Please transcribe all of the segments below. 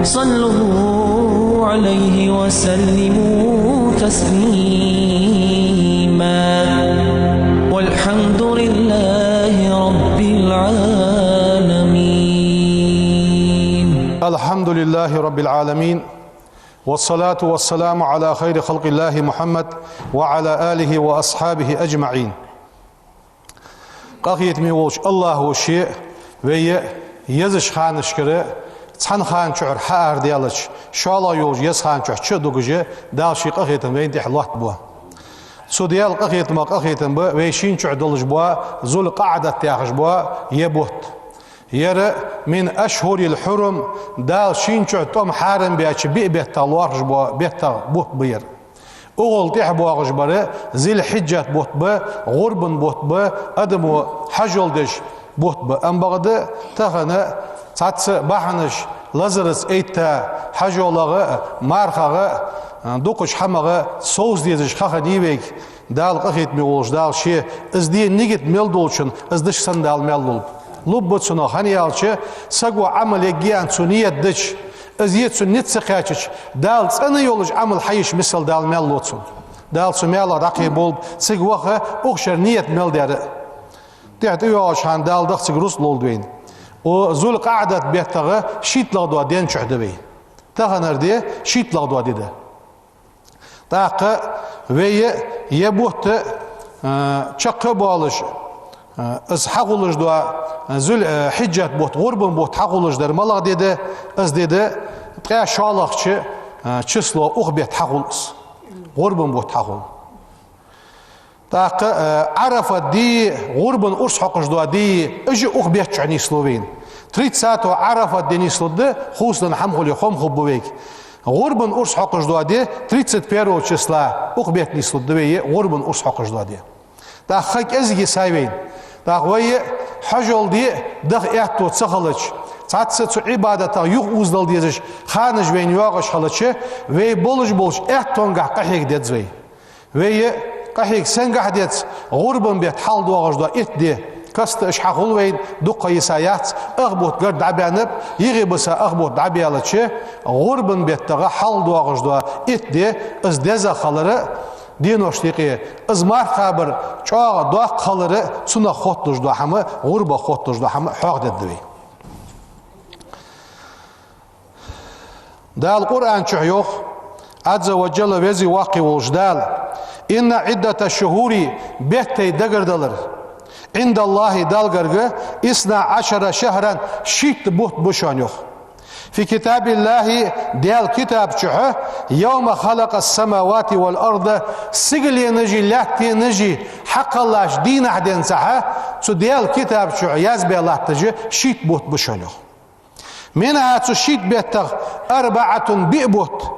صلوا عليه وسلموا تسليما والحمد لله رب العالمين. الحمد لله رب العالمين، والصلاة والسلام على خير خلق الله محمد وعلى آله وأصحابه أجمعين. قاقيت ميوش الله وشيء ويا يزش خان شكره تحن خان شعر حار ديالش شالا يوج يز خان شعر شدوجه داشي قاقيت وين دي حلوت بوا سوديال قاقيت ما قاقيت بوا ويشين شعر دلش بوا زول قاعدة تاخش بوا يبوت يرى من أشهر الحرم دال شين شعر توم حارم بياتش بيت تلوارش بوا بيت بوت بير أول تحبوا غجبرة زي الحجة بوت با غربن بوت با أدمو حجول دش بوت با أم بغدا تخنا تاتس بحنش لازرس ايتا حجولغا مارخغا دوقش حمغا صوص ديزش خخا ديبك دال قخيت ميولش دال شي از دي نيجت ميلدولشن از دش سندال ميلدول لوب بوتسونو خانيالچه سغو عمل يجيان سنيه دش ازيت سنيت سخاچش دال صن يولج عمل حيش مثل دال ميلوتسون دال سميال رقيب بول سغوخه اوخشر نيت ميلدر تحت يوش هان دال دخ سغروس لولدوين او زول قعدت بيتغه شيت لغدو دين چحدبي تغنر دي شيت لغدو ديده تاق وي يبوت چقه بالش از حقولش دوا زول حجت بوت غربن بوت حقولش در ملغ ديده از ديده تقيا شالخچ چسلو اوخ بيت حقولس غربن بوت حقول تاق عرف دي غربن ارس حقش دوا دي اجي اوخ بيت چني سلوين 30 ساعه عرف دني سلود خوسن حمخولي خم خبويك غربن ارس حقش دوا دي 31 числа اوخ بيت نسلود دي غربن ارس حقش دوا دي تا خك ازغي سايوين تا وي حجول دي دخ احتو تسخلچ تاتس عبادتا يوخ اوزدل ديزش خانج وين يوغش خلچ وي بولج احتونغا قحيك ديزوي وي قحيك سنغا ديز غربن بيت حال دوغش دو ات دي كاست اش حقول وين دقه يسايات اغبوت قرد عبانب يغيبسا اغبوت عبيالچ غربن بيتغا حال دوغش دو ات دي از دزا خلره دينوشتيقي ازمار خبر چاغ دوخ خلره سنا خوتلج دو همه غربه خوتلج دو همه حق ددوي دا القرآن چحيوخ عز وجل وزي واقع وجدال إن عدة الشهور بيتي دقردلر عند الله دالقرق 12 شهرا شيت بوت بشانيوخ في كتاب الله ديال كتاب شحه يوم خلق السماوات والأرض سجل نجي لاتي نجي حق الله دين عدن سحه سو ديال كتاب شحه يزبي الله تجي شيت بوت بشانيوخ منها تشيت بيتغ 4 بيبوت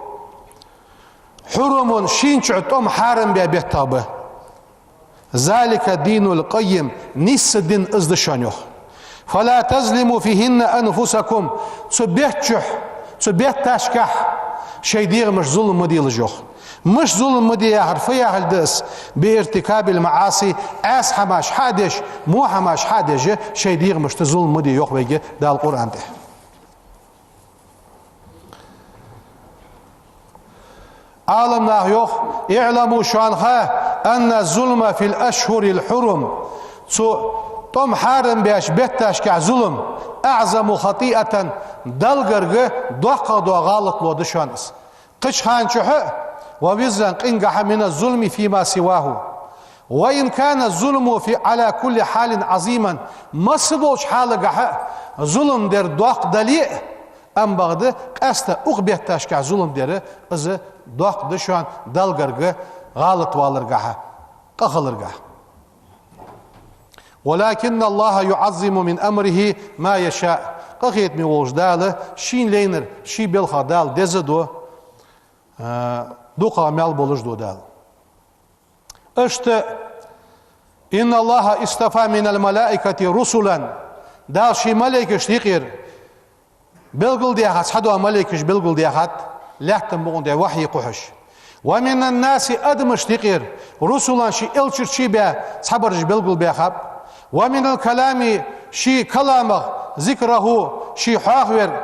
حرم شين شعتم حارم بيتغ ذلك دين القيم نس دين ازدشانيوخ فلا تظلموا فيهن انفسكم تبيت تشكح شي دير مش ظلم مديل جوخ مش ظلم مدي حرفيا هالدس بارتكاب المعاصي اس حماش حادش مو حماش حادش شي دير مش ظلم مدي يوخ بيجي ده القران ده عالمنا يوخ اعلموا شانها ان الظلم في الاشهر الحرم توم حارم بيش بيتاش كع ظلم اعظم خطيئة دلقرق دوقا دو غالط لو دشانس قش هان شحه وبيزن قنقح من الظلم فيما سواه وإن كان الظلم في على كل حال عظيما ما سبوش حال قحه ظلم در دوق دليء ام بغده قاستا اغبيتاش كع ظلم در از دوق دشان دلقرق غالط والرقحه قخلرقح ولكن الله يعظم من أمره ما يشاء قخيت ميوش داله شين لينر شي بلخا دال دزدو دوقا مال بولش دو دال اشت إن الله استفى من الملائكة رسلا دال شي ملائكة شتيقير بلغل ديخات حدو ملائكة بلغل ديخات لحتم بغن دي وحي قحش ومن الناس أدم شتيقير رسلا شي إلشر شي بيا صبرج بلغل بيخاب ومن الكلام شي كلامه ذكره شي حاخر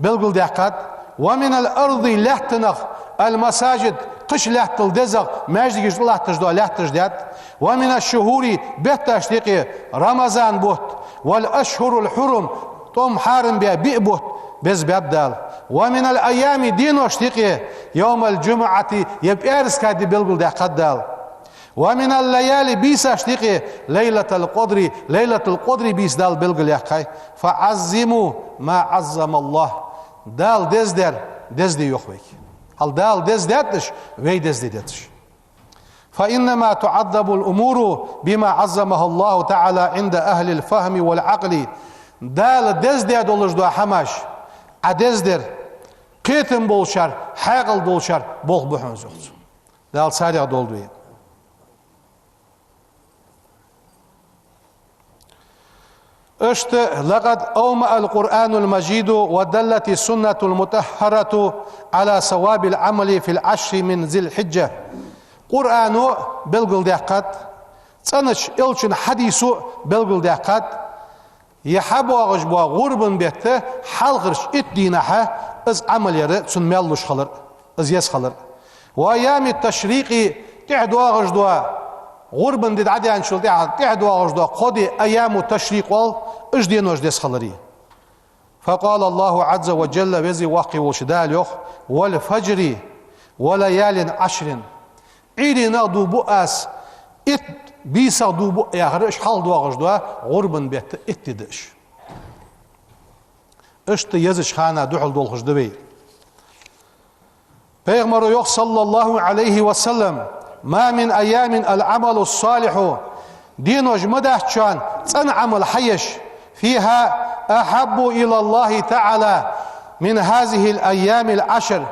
بالقل دقت ومن الأرض لحتنخ المساجد قش لحتل دزغ ماجدش لحتجدو لحتجدات ومن الشهور بتشتيقي رمضان بوت والأشهر الحرم توم حارم بها بيبوت بز بابدال ومن الأيام دين اشتيقي يوم الجمعة يبقى أرس كادي بالقل دقت دال ومن الليالي بيس اشتيقي ليلة القدر بيس دال بالقل يحكي فعزموا ما عظم الله دال دزدي يخويك هل دال دزدتش وي دزدتش فإنما تعذب الأمور بما عظمها الله تعالى عند أهل الفهم والعقل دال دزدي دولش دو حماش عدزدر قيتم بولشار حاقل بولشار بول بحن زوخت دال ساريع دولدوين لقد أومأ القرآن المجيد ودلت السنة المطهرة على صواب العمل في العشر من ذي الحجة قرآن بالقل دقات تنش إلشن حديث بالقل دقات يحبوا غجبوا غربن بيته حلقرش الدينها از عمل يرى سنميلوش خلر از يس خلر وأيام التشريق تعدوا غجدوا غربن دي عادي عن شلتي تعدوا غجدوا قدي أيام التشريق وال اجدينوش ديس خلري فقال الله عز وجل وزي واقي وشدال يخ والفجر وليال عشر عيدنا دوبو اس ات بيسا دوبو يغرش حال دوا غجدوا غربن بيت اتدش اشت يزش خانا دوحل دول خجدوي پیغمبر يخ صلى الله عليه وسلم ما من أيام العمل الصالح دينوش مدهشان تنعمل حيش فيها أحب إلى الله تعالى من هذه الأيام العشر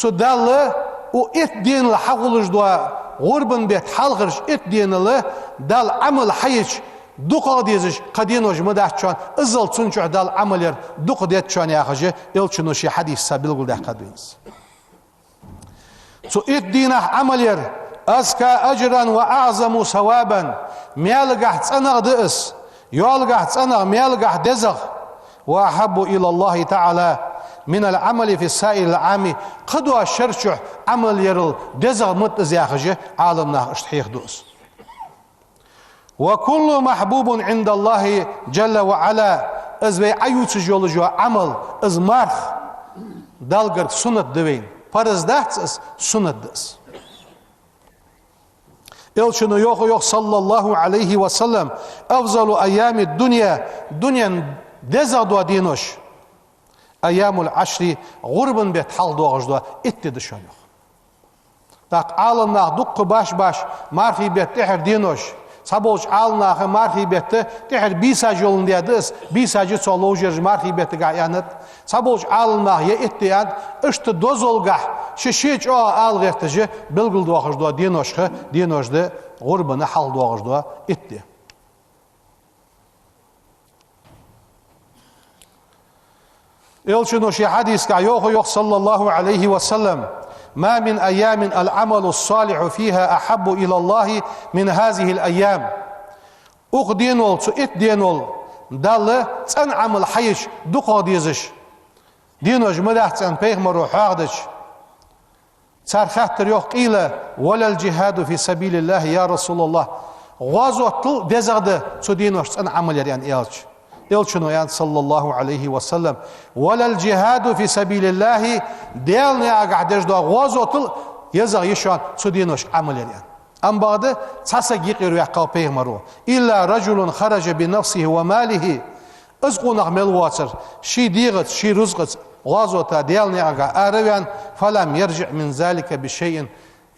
تدل وإت دين لحقلش دوا غربن بيت حلقرش إت دين له دال عمل حيش دوقا ديزش قدينوش مدهشان ازل تنشع دال عمل دوق ديتشان ياخجي يلچنوشي حديث سابيل قل ده قدوينز إت دين عمل أزكى أجرا وأعظم ثوابا ميالقح تسنغ دئس يالقح تسنغ ميالقح دزغ وأحب إلى الله تعالى من العمل في السائر العام قدوة شرشح عمل يرل دزغ متزياخجه عالمنا اشتحيخ دوس وكل محبوب عند الله جل وعلا ازوي عيوت جولجو عمل از مرخ دالقر سنة دوين فرز دهتس سنة دس إلشنو يوخ صلى الله عليه وسلم أفضل أيام الدنيا دزغدوا دينوش أيام العشر غربن بيت حال دوغجدوا اتدشان يوخ تاق عالنا دق باش مارفي بيت تحر دينوش سابوش عالنا مارفي بيت تحر بيسا جولن ديادس بيسا جيتسو لوجرج مارفي بيت قايانت سابوش عالنا يأتيان اشت دوزولغح ششيج آلغيرتجي بلغل دوغجدوا دينوش ده غربن حال دوغجدوا اتدي إلشنو شي حديث كايوخ صلى الله عليه وسلم ما من أيام العمل الصالح فيها أحب إلى الله من هذه الأيام أقدينول اتدينول دال تنعمل حيش دقا ديزش دينوش مدح تن بيغمرو حاغدش تارخاتر يوخ قيل ولا الجهاد في سبيل الله يا رسول الله غازو تل دزغد دينوش تنعمل يعني إلشنو يعني صلى الله عليه وسلم ولا الجهاد في سبيل الله ديالني أقعدش دو غوزوتل يزغ يشان سودينوش عمل يعني أم بعد تساسا يقير يقاو بيغمرو إلا رجل خرج بنفسه وماله ازقونغ ملواتر شي ديغت شي رزقت غوزوتا ديالني أقع أروان فلم يرجع من ذلك بشيء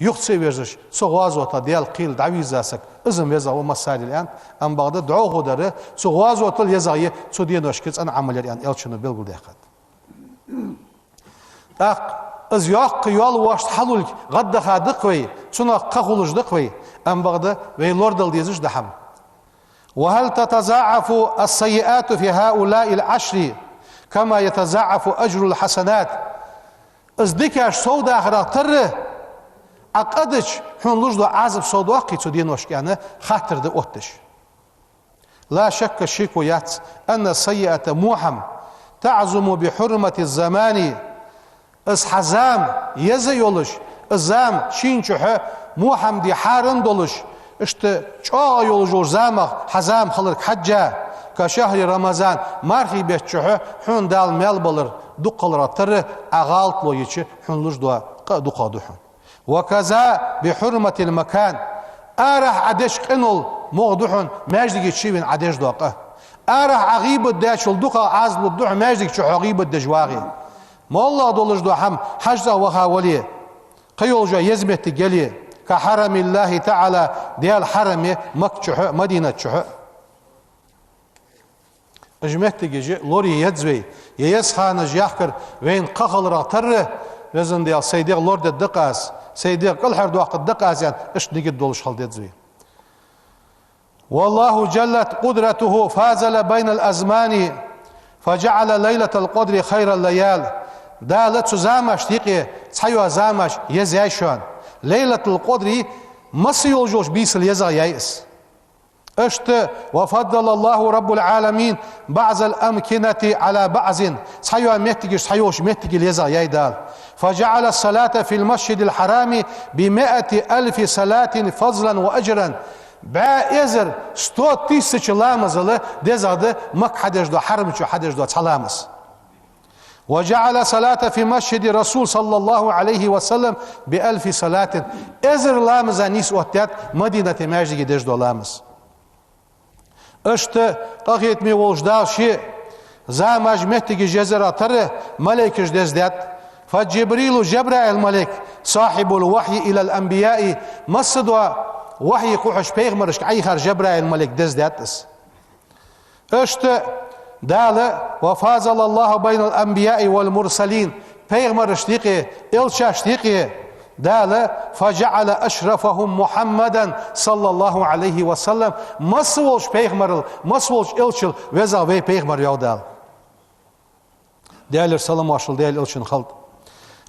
يخصي ويرجش سو غوزوتا ديال قيل دعويزاسك ازم يزغ ومسائل الآن أم بعد دعوه داره سو غوزوتل يزغ سو دينوش كيز أنا عمل يعني إلشنو بيلغل ديخد از ياق يال واش حلول غد خادق وي سنا قخولج دقوي أم بعد ويلوردل ديزش دحم وهل تتضاعف السيئات في هؤلاء العشر كما يتضاعف أجر الحسنات از ديكاش سودا خراتر أقدش حنلوش دو عازب صدوا قيتو دينوش يعني خاطر دو أوتش لا شك الشيكو يات أن السيئة موحم تعزم بحرمة الزمان از حزام يزي يولش الزام شين شوحة مو حمدي حارن دولش اشت چا يولجور زامخ حزام خلرك حجة كشهر رمضان مرخي بيت شوحة حون دال ميل بلر دقل رتر اغالت لو يچه حون لج دوا دقا دوحون وكذا بحرمة المكان ارح عدش قنول موضوحون ماجدك تشيبين عدش دوقه ارح عغيب الداش الدقا عزل الدوح ماجدك شو عغيب الدجواغي ما الله دولج دو هم حجزه وخاوليه قيول جا يزمت جليه كحرم الله تعالى ديال حرم مكة مدينة شح اجمت جي لوري يدزوي يسخان جاكر وين قخل راتره لازم ديال سيدي لورد الدقاس سيدي كل حر دواق الدقاس يعني اش نجد دولش خل يدزوي والله جلت قدرته فازل بين الازمان فجعل ليلة القدر خير الليال دالت زامش تيقي تحيو زامش يزيشون ليلة القدر مسيول جوش بيسل يزا يايس اشت وفضل الله رب العالمين بعض الأمكنة على بعض تحيو ميتجي تحيوش ميتجي اليزا يايدال فجعل الصلاة في المسجد الحرام ب100,000 صلاة فضلا وأجرا بأزر 100,000 لامزله دزاده مك حدش دو حرم شو حدش دو تلامس وجعل صلاة في مسجد رسول صلى الله عليه وسلم ب1000 صلاة ازر لامز نيس وتات مدينة ماجد دش دو لامس اشت قاقيت مي وجدار شيء زامج مهتجي جزرة تره ملكش دزدات فجبريل جبرائيل الملك صاحب الوحي إلى الأنبياء مصدوا وحي قوحش بيغمرش أي خر جبرائيل الملك دزداتس اشت دال وفازل الله بين الأنبياء والمرسلين بيغمرش تيقي إلشاش تيقي دال فجعل أشرفهم محمدا صلى الله عليه وسلم مسولش بيغمر مسولش إلشل وزا وي بيغمر يو دال دال سلام واشل دال إلشن خلط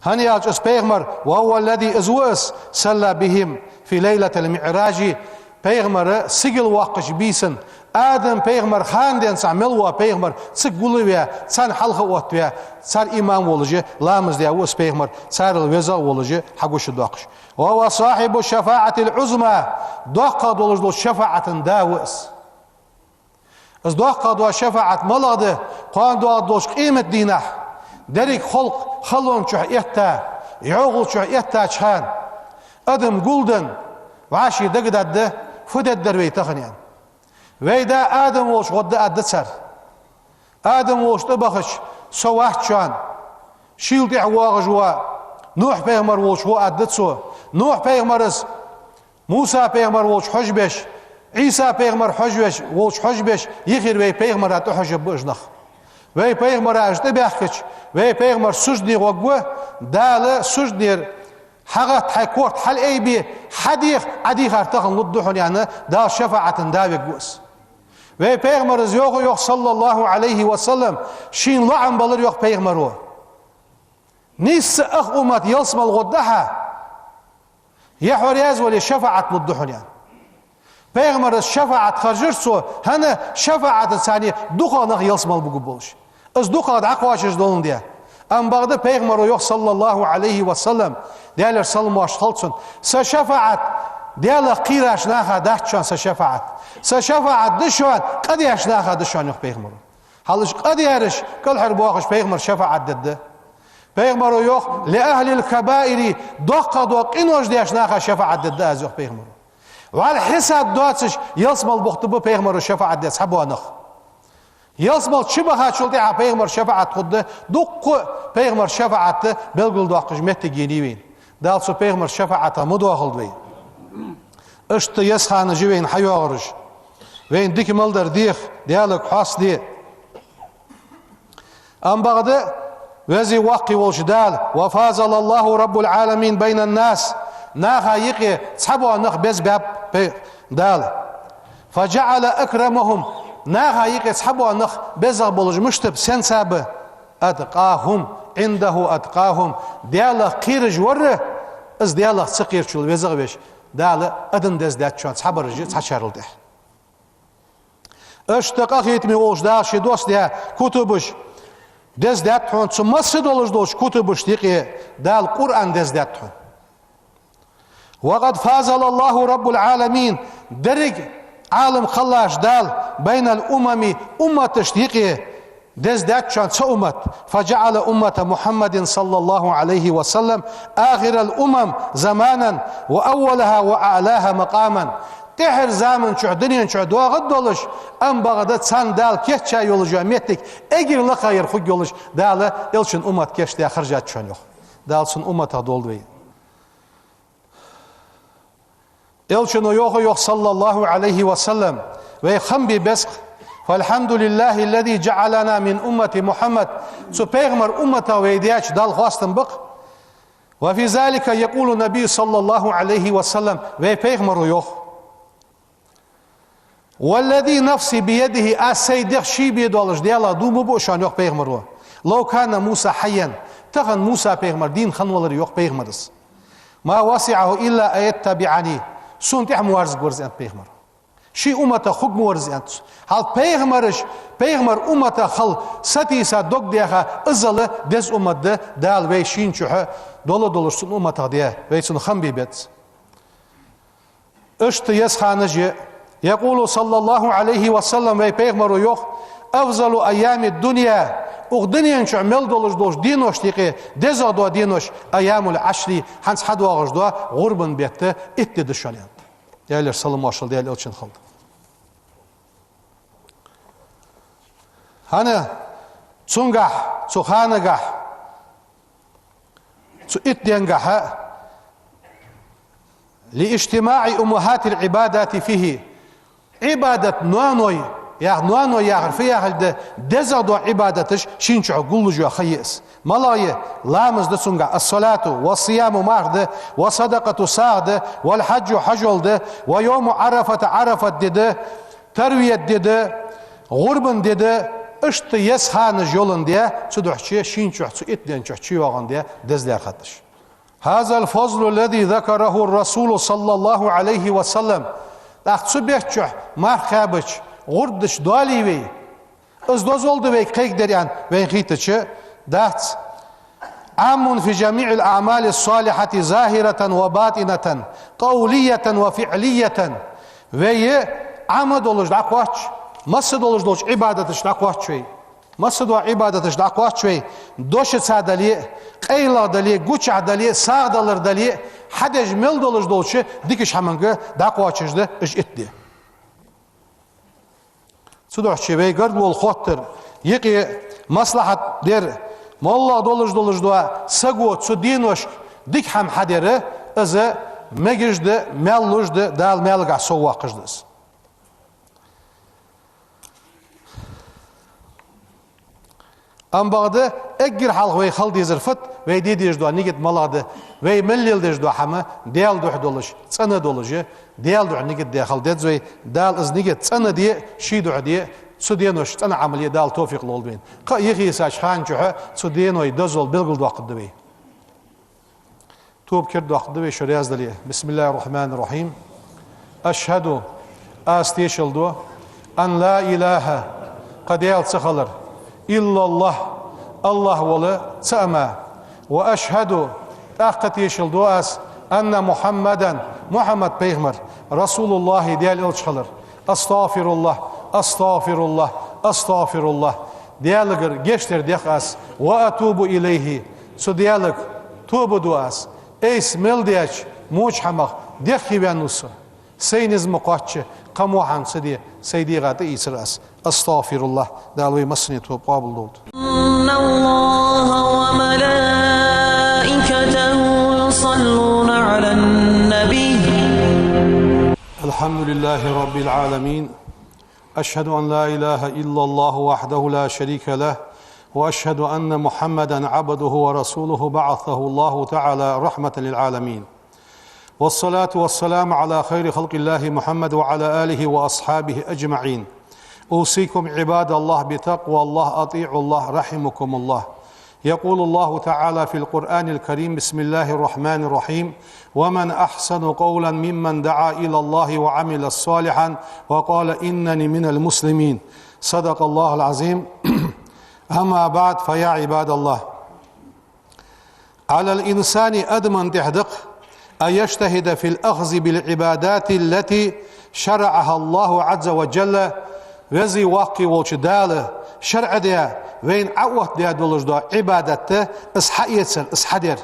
هني أجس بيغمر وهو الذي أزوس صلى بهم في ليلة المعراج بيغمر سجل واقش بيسن آدم بيغمر خاندين سعملوا بيغمر سقولوا سان حلقة واتوا صار إمام ولجي لامز دي أوس بيغمر صار الوزا ولجي حقوش الدقش وهو صاحب الشفاعة العظمى دقة دولج دول شفاعة داوس از دقة دول شفاعة ملاده قان دول دولش قيمة دينه دريك خلق خلون شح إحتا يعوغل شح إحتا شان أدم قلدن وعاشي دقدد فدد دروي تخنيان ويدا آدم وش غد أدتسر آدم وش تبخش سواحت شان شيل دعواغ جوا نوح بيغمر وش هو أدتسو نوح بيغمرز موسى بيغمر وش حجبش عيسى بيغمر حجبش وش حجبش يخير وي بيغمر أتو حجب بجنخ وي بيغمر أجد بيحكش وي بيغمر سجدني وقوه دال سجدني حقت حيكورت حل اي بي حديخ عديخ ارتخن لدوحن يعني دا شفاعة داوي قوس وي بيغمر يوغ صلى الله عليه وسلم شين لعن بلر يوغ بيغمرو نيس اخ امت يلسم الغدها يحور يزولي شفاعة لدوحن يعني بيغمر الشفاعة خرجرسو هنا شفاعة ثانية دوخانه يلسم البقبولش از دوخان عقواشش دولن ديه ام بعد بيغمر يوغ صلى الله عليه وسلم ديالر سلم واشخلصن سشفاعت ديالر قيراش ناخا داحتشان سشفاعت دشوان قد ياش ناخا دشوان يوغ بيغمر حالش قد يارش كل حربواقش بيغمر شفاعت دده بيغمر يوغ لأهل الكبائر دوق إنوش دياش ناخا شفاعت دده از يوغ بيغمر وعلى حساب دواتش يصم البختبو بيغمر شفاعت دده سحبوا نخ يصم شبهات شلتي بيغمر شفاعت خده دق بيغمر شفاعت بلغل دوقش متجينيوين دال سو بيغمر شفاعت مدوخل دوي اشت يسخان جوين حيوغرج وين ديك ملدر ديخ ديالك حاس دي ام بعد وزي واقي والجدال وفازل الله رب العالمين بين الناس ناخا يقي تسحبوا نخ بز باب دال فجعل اكرمهم ناخا يقي تسحبوا نخ بزغ بولج مشتب سنساب اتقاهم عنده اتقاهم دياله قيرج وره از دياله سقير شول وزغ بيش داله ادن دز دات شان صبرجي تشارلده اشتقاق يتمي وش دا شي دوست يا كتبش dezdetton su masjid oluşdoş kutubuş diye dal Kur'an dezdetton. وقد فازل الله رب العالمين درج عالم خلاش دال بين الأمم أمة تشتيقه دزدات شان أمة فجعل أمة محمد صلى الله عليه وسلم آخر الأمم زمانا وأولها وأعلاها مقاما تحر زمن شو دنيا شو دوا غدولش أم بغداد سان دال كيش شاي يولج أميتك أجر لخير خد يولج دال إلشن أمة كيش ده خرجت شان يخ دال سن أمة هدول إلشن يوخ صلى الله عليه وسلم ويخم ببسق فالحمد لله الذي جعلنا من أمة محمد سو پیغمبر أمة ويدياش دال خواستن بق وفي ذلك يقول النبي صلى الله عليه وسلم وي پیغمبر يوخ والذي نفسي بيده أسيدخ شي بيدولش ديالا دومو بوشان يوخ پیغمبر لو كان موسى حيا تغن موسى پیغمبر دين خنولر يوخ پیغمبرس ما وسعه إلا أيتبعني سنتح موارز قرز أنت پیغمبر شي أمة خق موارز أنت هل پیغمبر أمة خل ستيسا دوك ديخا ازل دز أمة دال وي شين شوها دولر سن أمة ديه وي سن خنبي بيت اشت يسخانجي يقول صلى الله عليه وسلم وي پیغمبر يوخ أفضل أيام الدنيا أغدنيا شو عمل دولش دينوش تيقي دزا دو دينوش أيام العشري هنس حد واغش دو غربن بيت اتد الشاليان يالر سلام واشل ديال الچن خلد هانا تسونغح تسوخانغح تسو اتدينغح لاجتماع أمهات العبادات فيه عبادة نوانوي يا نوانو يا عرفيا هل دزادو عبادتش شينشو قولجو خيس ملاي لامز دسونغا الصلاة والصيام مارد وصدقة سارد والحج حجل ويوم عرفة دد تروية دد غربن دد اشت يسخان جولن دي تدوحشي شينشو اتدنشو تشيوغن دي دزدير خدش هذا الفضل الذي ذكره الرسول صلى الله عليه وسلم اختصو بيحشو مارخابش غردش دالي وي ازدوزولد وي قيق دريان وين خيتش دات عام في جميع الأعمال الصالحة ظاهرة وباطنة قولية وفعلية وي عمد ولش داقواتش مسد ولش دوش عبادتش داقواتش وي مسد وعبادتش داقواتش وي دوش سادلي قيلا دلي قوچع دلي ساغدلر دلي حدج مل دولش دوش ديكش همانگه داقواتشش ده اش اتدي سودحشي وي قرد والخوتر يقي مصلحة دير مولا دولش دوا سقو تسو دينوش ديك هم حديره ازا مججد ملوجد دال ملغا سوا قجدس ام بعد اجر حلق وي خل ديزرفت وي دي ديجدوا نيجت ملاده وي مليل ديجدوا حما ديال دوح دولش صنه دولجه ديال دوح نيجت داخل دزوي دال از نيجت صنه دي شي دوح دي سودينوش صنه عمليه دال توفيق لولبين قا يخي ساش خان جوه سودينوي دزول بلغل وقت دوي توب كرد وقت دوي شرياز دليه بسم الله الرحمن الرحيم اشهد استيشل دو ان لا اله قد يال سخلر إلا الله ولا سأما وأشهد أخت يشل دواس أن محمد بيغمر رسول الله ديال إلشخلر أستغفر الله ديالغر جشتر ديخاس وأتوب إليه سو ديالغ توب دواس إيس مل دياش موش حمق ديخي بانوس سينز مقاتش قموحان سيدي غاتي إسراس أستغفر الله دالوي مسني توب قابل دود إن الله وملائكته يصلون على النبي الحمد لله رب العالمين أشهد أن لا إله إلا الله وحده لا شريك له وأشهد أن محمدا عبده ورسوله بعثه الله تعالى رحمة للعالمين والصلاة والسلام على خير خلق الله محمد وعلى آله وأصحابه أجمعين أوصيكم عباد الله بتقوى الله أطيعوا الله رحمكم الله يقول الله تعالى في القرآن الكريم بسم الله الرحمن الرحيم ومن أحسن قولا ممن دعا إلى الله وعمل صالحا وقال إنني من المسلمين صدق الله العظيم أما بعد فيا عباد الله، على الإنسان أدمن تحدق أن يجتهد في الأخذ بالعبادات التي شرعها الله عز وجل وزي واقي وشداله شرع ديا وين عوت ديا دولج دو عبادته إصحيتسر إصحدر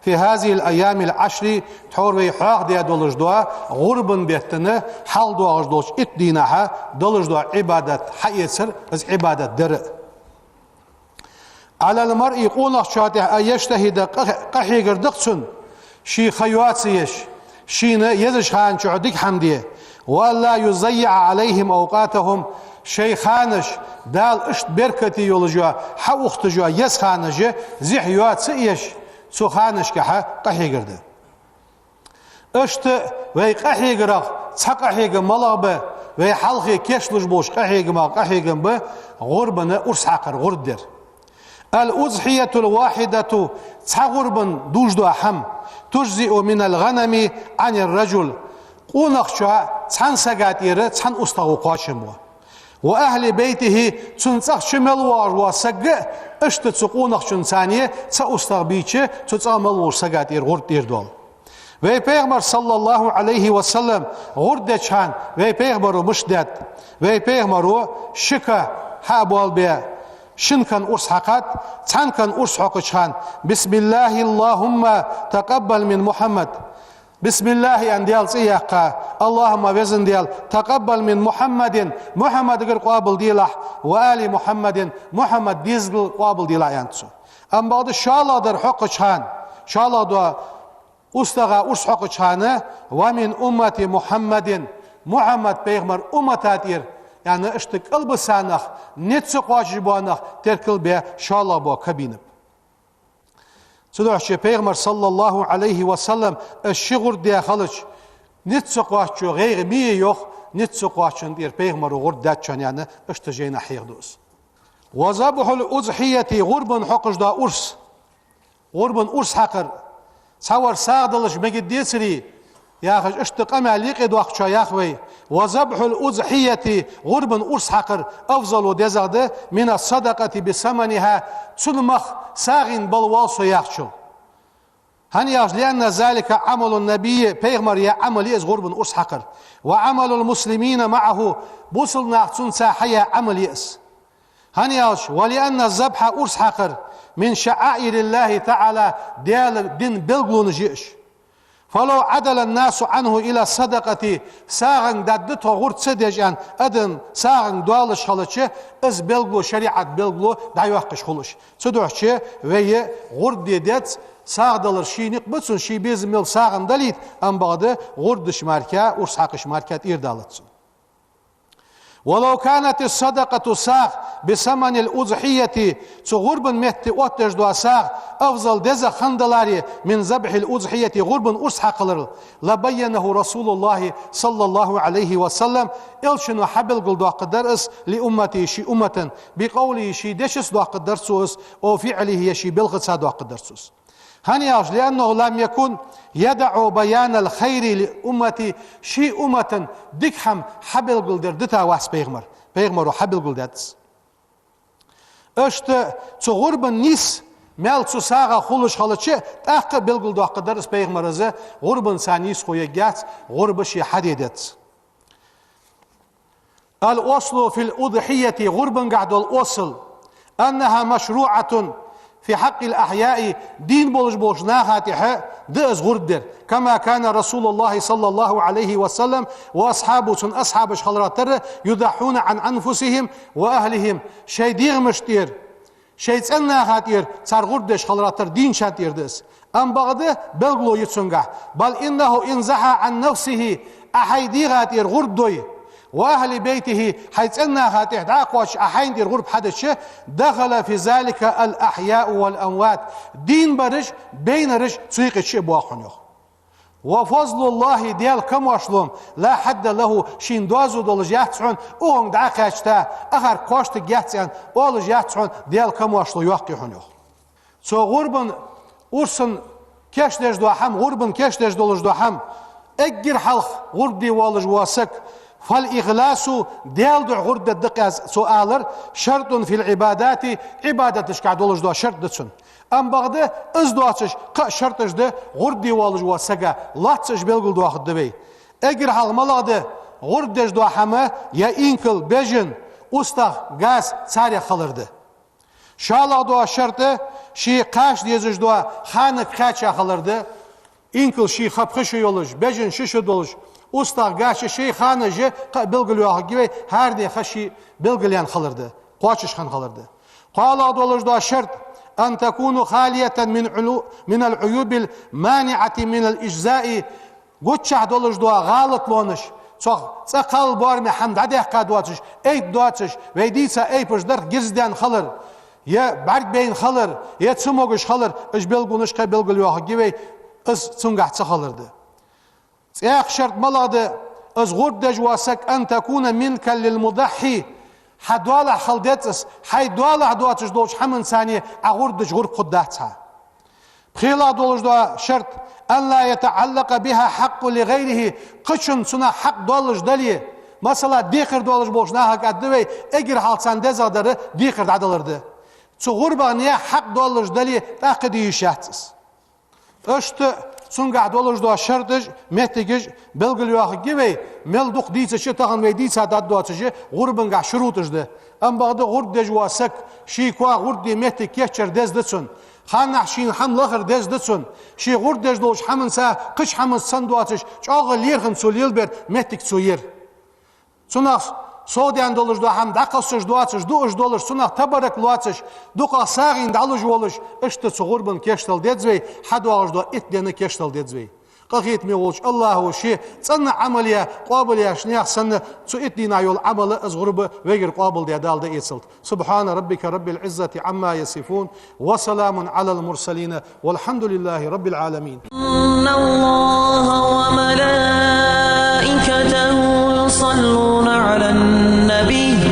في هذه الأيام العشر تحور حاق ديا دولج دو غربن بيتنا حال دو أغجدوش اتدينها دولج دو عبادت حيتسر إز عبادت در. على المرء يقول شاته أن يجتهد قحي قردقسن شي خيواتسيش شي يزش خان شعدك حمديه ولا يضيع عليهم أوقاتهم شي خانش دال اشت بركتي يولجوا حو اختجوا يس خانش زي حيواتسيش سو خانش كحا قحي قرده اشت وي قحي قرق تسقحي ملغبه وي حلقي كشلج بوش قحي ما قحي به غربنا أرس حقر غردر. الأضحية الواحدة تغربا دوجدو حم تجزئ من الغنم عن الرجل قونخشا تسان سقاتير تسان أستغو قاشموا وأهل بيته تنسخ شملوار وسق اشت تسقونخشن ثانية تسأستغ بيتش تتعملور سقاتير غردير دول. Ve Peygamber sallallahu aleyhi ve sellem gurde çan ve Peygamberu müşdet ve Peygamberu şıka habal be şınkan urs hakat çankan urs hakkı çan Bismillahillahumma taqabbal min Muhammed Bismillah endiyal siyaka Allahumma vezin diyal taqabbal min Muhammedin Muhammed gir qabil dilah ve ali Muhammedin Muhammed dizgil qabil dilah yantsu. Amma şaladır hakkı çan şaladı Ustaga urs hakkı çanı ve min ümmeti Muhammedin Muhammed peygamber ümmetir yani işte kalbı sanah netse qajibanah terkil be şala bu kabinib Sudohçe peygamber sallallahu aleyhi ve sellem eşşigur diye halıç netse qaçı gayri mi yok netse qaçın diye peygamber gurdatçan yani işte jeyna hiyadus ve zabhul uzhiyeti gurbun haqqda urs haqqır صور ساعدلش مجديسري يا أخي اشتقام عليك إدواقشا يا أخوي وذبح الأضحية غربا أرس حقر أفضل دزاد من الصدقة بثمنها تلمخ ساغن بالواصو يخشو هنياش لأن ذلك عمل النبي بيغمر يا عمل يز غربا أرس حقر وعمل المسلمين معه بوصلنا تنسى حيا عمل يس هنياش ولأن الذبح أرس حقر من شعائر الله تعالى ديال دين بلغون جيش فلو عدل الناس عنه إلى الصدقة ساغن دادته غرد سدجان أدن ساغن دوالش خلشه از بلغو شريعة بلغو دايوحقش خلش سدوحشه ويه غرد ديدت ساغدلر شي نقبتسون شي بيزميل ساغن دليت أم بعد غردش ماركا ورسحقش ماركات إردالتسون ولو كانت الصدقة ساغ بثمن الأضحية غربا مهت أوتج دو ساغ أفضل دزا خندلاري من ذبح الأضحية غربا أسحقلر لبينه رسول الله صلى الله عليه وسلم إلشنو حبل قل دو قدرس لأمتي شي أمة بقوله شي دشس دو قدرسوس أو فعله شي بلغتسا دو قدرسوس هنياش لأنه لم يكن يدعو بيان الخير لأمتي شي أمة دكحم حبل قلدر دتا واس بيغمر حبل قلدتس اشت تغرب النيس مال تساغا خلوش خلتشي تاقا بلقل دو قدرس بيغمرزه غربن سانيس خويا جات غرب شي حديدت الأصل في الأضحية غربن قعدوا الأصل أنها مشروعة في حق الأحياء دين بولش ناهاتها دأز غردر كما كان رسول الله صلى الله عليه وسلم وأصحابه أصحاب شخلراتر يضحون عن أنفسهم وأهلهم شيء ديغ مشتير شيء تسناهاتير صار غردش خلراتر دين شاتير دس أم بعده بلغلو يتسنقع بل إنه إن زحى عن نفسه أحي ديغاتير غردوي وأهل بيته حيث أنها هاتح داقواش أحين دير غرب حدث دخل في ذلك الأحياء والأموات دين برج بين رج تسويق الشيء بواخنيخ وفضل الله ديال كم واشلوم لا حد له شين دوازو دولج يحتسعون اوهم دعاقاشتا اخر قوشت يحتسعون اولج يحتسعون ديال كم واشلو يوحقي حنيخ سو غربن ورسن كاش ديش دو حم غربن كاش ديش دولج دو حم اجر حلق غرب دي والج واسك فالإخلاص ديال دع غردة دقاز سؤالر شرط في العبادات عبادتش قاعد ولج دو شرط دتسن أم بغده از دواتش شرطش ده غردي ولج وسقا لاتش بلغل دو أخد دبي اگر حال ملاده غردش دو حما يا إنكل بيجن أستغ غاز ساري خلرده شالا دو شرطه شي قاش ديزش دو خانك خاچا خلرده إنكل شي خبخش يولج بيجن شش دولج Usta gaşı şey xanıcı bilgiliyor gibi her diye xaşı bilgileyen kalırdı. Qaçış xan kalırdı. Qala dolujda şart en tekunu haliyeten min al-uyubil mani'ati min al-icza'i. Qoçaq dolujda galıtlaniş. Çok sakal var mı hamd de qadwatış. Ey duatış ve diyse ey pıjdar gizden kalır. Ya bark beyin kalır. Ya çumoguş kalır. İş bilgunuş ka bilgiliyor gibi is çungahça kalırdı. يا شرط ملاده از غردج واسك أن تكون منك للمضحي حدوالا خلدتس حي دوالا دواتش دوش حمن ثانية أغردج غرب قداتها بخيلا دولش دوا شرط أن لا يتعلق بها حق لغيره قشن سنا حق دولش دليه مثلا ديخر دولش بوش ناها قدوي اجر حالسان دزادر ديخر عدلرده تو غربا نيا حق دولش دليه تاقدي يشاتس اشت Sunga doluz do şartış mehtigiş belgiliyor gibi melduk diyse çıtağın ve diyse daddoçıcı gurbunga şurutujdu. Am bağda gurb dejwasak şi kwa gurb di mehtik keçer dezdetsun. Xanah şin hamlahır dezdetsun. Şi gurb dejdoş hamınsa qış hamın sanduatış çoğu lirhın solilber mehtik soyer. Sunas Soğudan doluz do ham daqasış duatış duş dolur sunaq tabarak luatış duqa sağin daluj oluş işte suğurbun keştal dedzvey hadwaj do etdeni keştal dedzvey qaqit mi oluş Allahu şi sanna amaliya qabil yaşniyah sanna su etdina yol amalı az gurbu ve gir qabil de dalda etsilt subhana rabbika rabbil izzati amma yasifun ve selamun alal mursalin velhamdülillahi rabbil alamin Innallaha ve malaikatahu yusalluna alen nebi